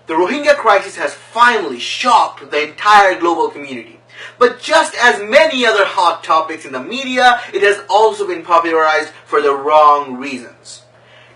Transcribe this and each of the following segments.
The Rohingya crisis has finally shocked the entire global community. But just as many other hot topics in the media, it has also been popularized for the wrong reasons.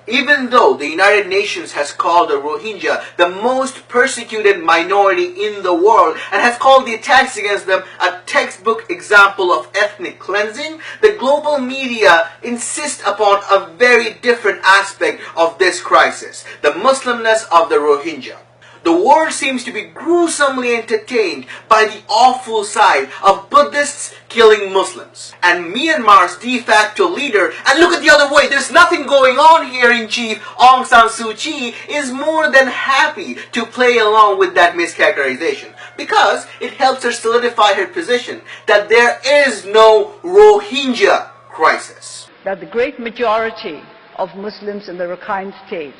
Even though the United Nations has called the Rohingya the most persecuted minority in the world and has called the attacks against them a textbook example of ethnic cleansing, the global media insist upon a very different aspect of this crisis, the Muslimness of the Rohingya. The world seems to be gruesomely entertained by the awful side of Buddhists killing Muslims. And Myanmar's de facto leader, and look at the other way, there's nothing going on here in chief, Aung San Suu Kyi, is more than happy to play along with that mischaracterization because it helps her solidify her position that there is no Rohingya crisis. That the great majority of Muslims in the Rakhine State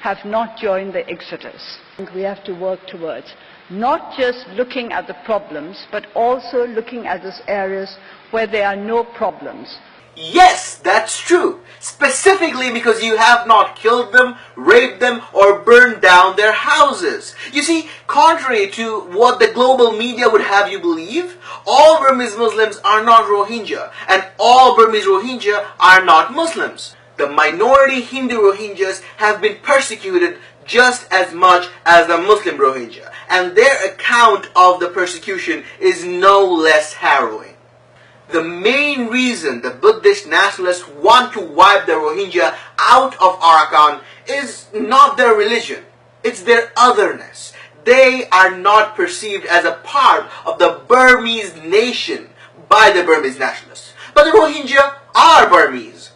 have not joined the exodus. We have to work towards not just looking at the problems, but also looking at those areas where there are no problems. Yes, that's true. Specifically because you have not killed them, raped them, or burned down their houses. You see, contrary to what the global media would have you believe, all Burmese Muslims are not Rohingya, and all Burmese Rohingya are not Muslims. The minority Hindu Rohingyas have been persecuted just as much as the Muslim Rohingya, and their account of the persecution is no less harrowing. The main reason the Buddhist nationalists want to wipe the Rohingya out of Arakan is not their religion, it's their otherness. They are not perceived as a part of the Burmese nation by the Burmese nationalists, but the Rohingya are Burmese.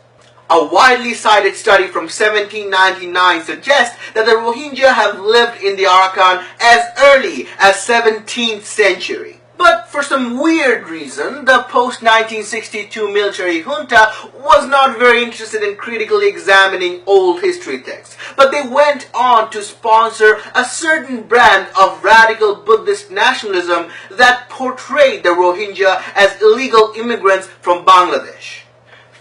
A widely cited study from 1799 suggests that the Rohingya have lived in the Arakan as early as 17th century. But for some weird reason, the post-1962 military junta was not very interested in critically examining old history texts. But they went on to sponsor a certain brand of radical Buddhist nationalism that portrayed the Rohingya as illegal immigrants from Bangladesh.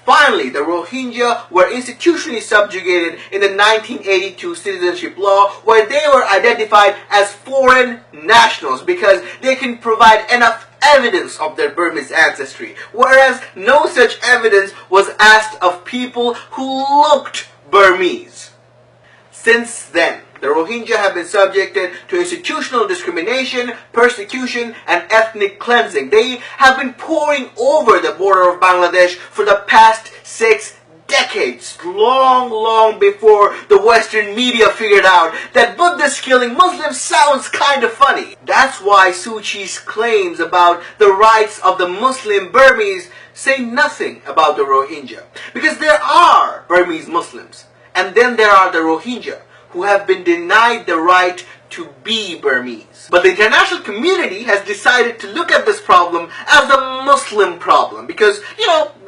Finally, the Rohingya were institutionally subjugated in the 1982 citizenship law, where they were identified as foreign nationals because they can provide enough evidence of their Burmese ancestry, whereas no such evidence was asked of people who looked Burmese. Since then, the Rohingya have been subjected to institutional discrimination, persecution, and ethnic cleansing. They have been pouring over the border of Bangladesh for the past 6 decades, long before the Western media figured out that Buddhists killing Muslims sounds kind of funny. That's why Suu Kyi's claims about the rights of the Muslim Burmese say nothing about the Rohingya. Because there are Burmese Muslims, and then there are the Rohingya, who have been denied the right to be Burmese. But the international community has decided to look at this problem as a Muslim problem because,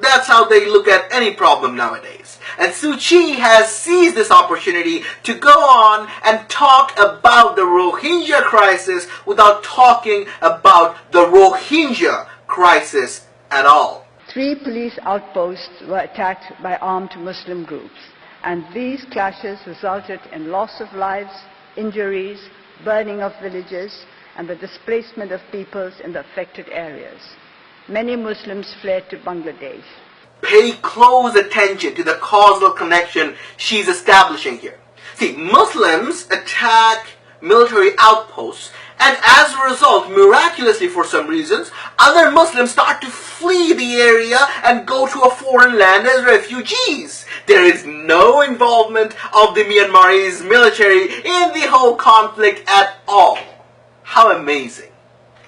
that's how they look at any problem nowadays. And Suu Kyi has seized this opportunity to go on and talk about the Rohingya crisis without talking about the Rohingya crisis at all. 3 police outposts were attacked by armed Muslim groups. And these clashes resulted in loss of lives, injuries, burning of villages, and the displacement of peoples in the affected areas. Many Muslims fled to Bangladesh. Pay close attention to the causal connection she's establishing here. See, Muslims attack military outposts, and as a result, miraculously for some reasons, other Muslims start to flee the area and go to a foreign land as refugees. There is no involvement of the Myanmarese military in the whole conflict at all. How amazing.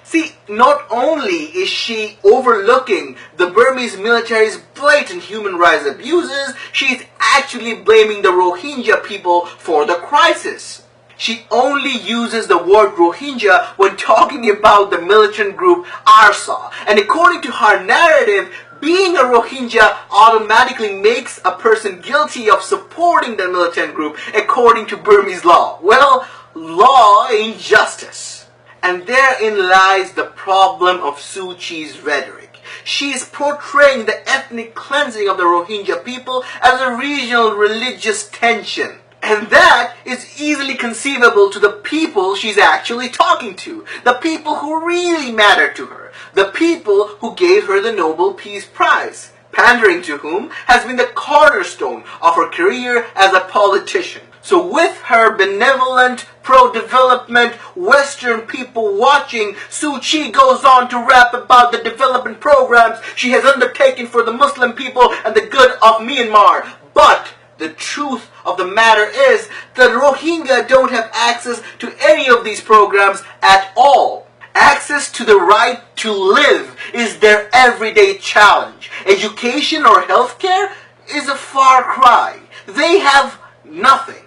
See, not only is she overlooking the Burmese military's blatant human rights abuses, she is actually blaming the Rohingya people for the crisis. She only uses the word Rohingya when talking about the militant group ARSA. And according to her narrative, being a Rohingya automatically makes a person guilty of supporting the militant group according to Burmese law. Well, law ain't justice. And therein lies the problem of Suu Kyi's rhetoric. She is portraying the ethnic cleansing of the Rohingya people as a regional religious tension. And that is easily conceivable to the people she's actually talking to, the people who really matter to her, the people who gave her the Nobel Peace Prize, pandering to whom has been the cornerstone of her career as a politician. So with her benevolent, pro-development, Western people watching, Suu Kyi goes on to rap about the development programs she has undertaken for the Muslim people and the good of Myanmar. But the truth of the matter is that Rohingya don't have access to any of these programs at all. Access to the right to live is their everyday challenge. Education or healthcare is a far cry. They have nothing.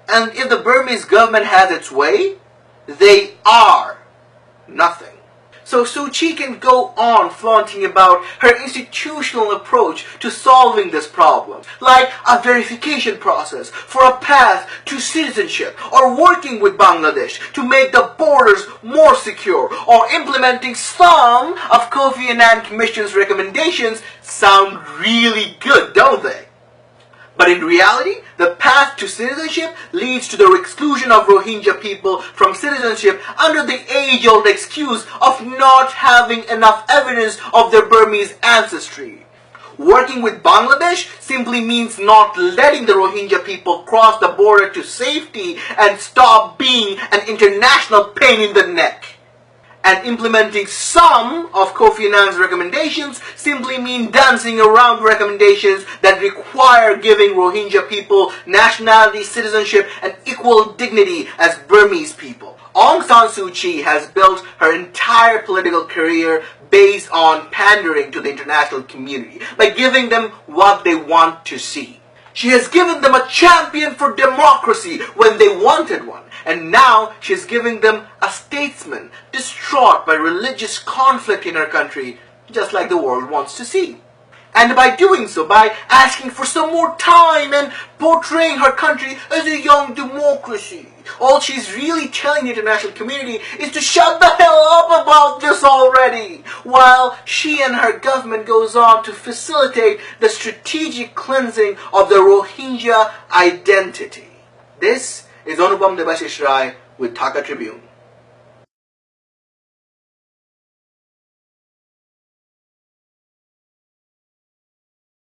And if the Burmese government has its way, they are nothing. So Suu Kyi can go on flaunting about her institutional approach to solving this problem, like a verification process for a path to citizenship, or working with Bangladesh to make the borders more secure, or implementing some of Kofi Annan Commission's recommendations. Sound really good, don't they? But in reality, the path to citizenship leads to the exclusion of Rohingya people from citizenship under the age-old excuse of not having enough evidence of their Burmese ancestry. Working with Bangladesh simply means not letting the Rohingya people cross the border to safety and stop being an international pain in the neck. And implementing some of Kofi Annan's recommendations simply mean dancing around recommendations that require giving Rohingya people nationality, citizenship, and equal dignity as Burmese people. Aung San Suu Kyi has built her entire political career based on pandering to the international community by giving them what they want to see. She has given them a champion for democracy when they wanted one. And now she is giving them a statesman distraught by religious conflict in her country, just like the world wants to see. And by doing so, by asking for some more time and portraying her country as a young democracy, all she's really telling the international community is to shut the hell up about this already, while she and her government goes on to facilitate the strategic cleansing of the Rohingya identity. This is Anupam Debashish Rai with Dhaka Tribune.